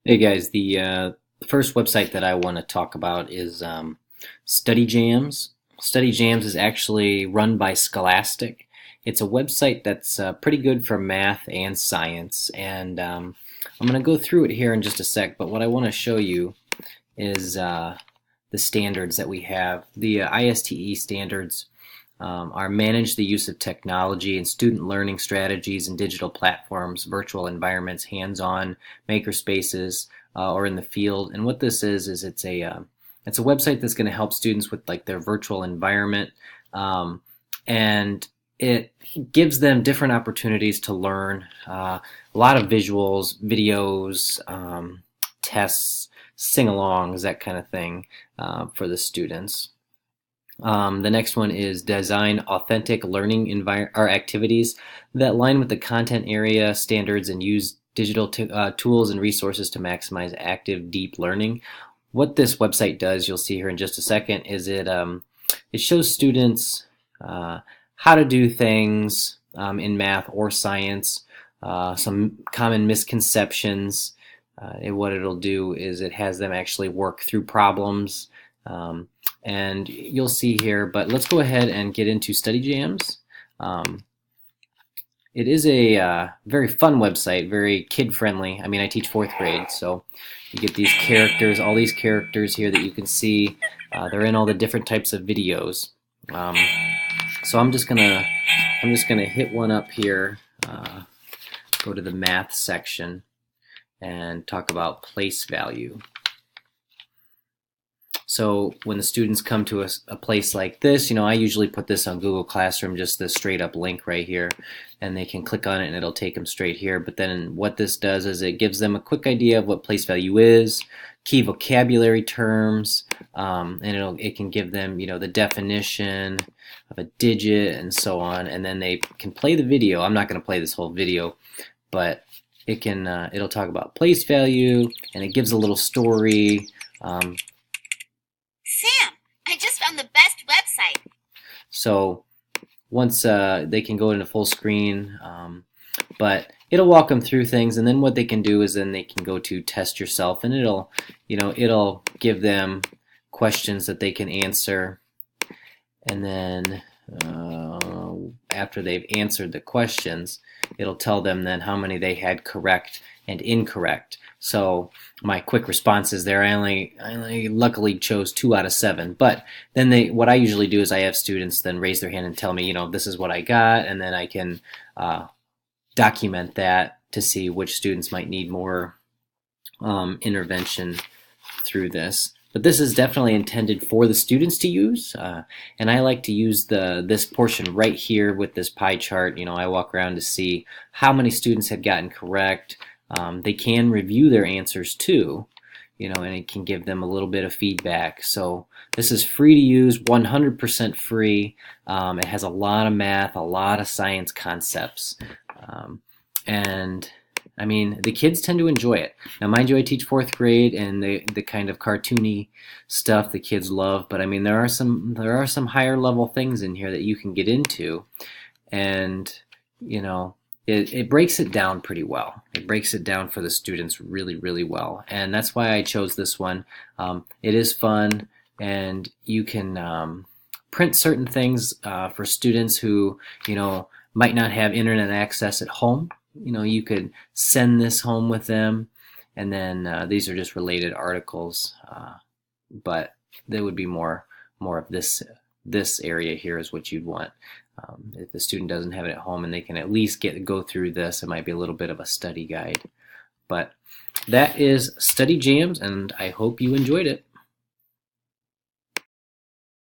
Hey guys, the first website that I want to talk about is Study Jams. Study Jams is actually run by Scholastic. It's a website that's pretty good for math and science, and I'm going to go through it here in just a sec. But what I want to show you is the standards that we have. The ISTE standards are manage the use of technology and student learning strategies and digital platforms, virtual environments, hands-on maker spaces, or in the field. And what this is it's a website that's going to help students with like their virtual environment, and it gives them different opportunities to learn. A lot of visuals, videos, tests, sing-alongs, that kind of thing for the students. The next one is design authentic learning or activities that align with the content area standards and use digital tools and resources to maximize active, deep learning. What this website does, you'll see here in just a second, is it shows students how to do things in math or science, some common misconceptions. And what it'll do is it has them actually work through problems. And you'll see here, but let's go ahead and get into Study Jams. It is a very fun website, very kid-friendly. I mean, I teach fourth grade, so you get these characters, all these characters here that you can see. They're in all the different types of videos. So I'm just gonna hit one up here. Go to the math section and talk about place value. So when the students come to a place like this, I usually put this on Google Classroom, just this straight up link right here, and they can click on it and it'll take them straight here. But then what this does is it gives them a quick idea of what place value is, key vocabulary terms, and it can give them the definition of a digit and so on, and then they can play the video. I'm not going to play this whole video, but it'll talk about place value, and it gives a little story. Sam, I just found the best website. So once they can go into full screen, but it'll walk them through things, and then what they can do is then they can go to test yourself, and it'll give them questions that they can answer, and then after they've answered the questions, it'll tell them then how many they had correct and incorrect. So my quick responses there, I only luckily chose 2 out of 7. But then what I usually do is I have students then raise their hand and tell me, this is what I got, and then I can document that to see which students might need more intervention through this. But this is definitely intended for the students to use, and I like to use this portion right here with this pie chart. I walk around to see how many students had gotten correct. They can review their answers too, and it can give them a little bit of feedback. So this is free to use, 100% free. It has a lot of math, a lot of science concepts, and I mean, the kids tend to enjoy it. Now, mind you, I teach fourth grade, and the kind of cartoony stuff the kids love. But I mean, there are some higher level things in here that you can get into, and it breaks it down pretty well. It breaks it down for the students really, really well, and that's why I chose this one. It is fun, and you can print certain things for students who might not have internet access at home. You could send this home with them, and then these are just related articles, but there would be more of this area here is what you'd want. If the student doesn't have it at home and they can at least go through this, it might be a little bit of a study guide. But that is Study Jams, and I hope you enjoyed it.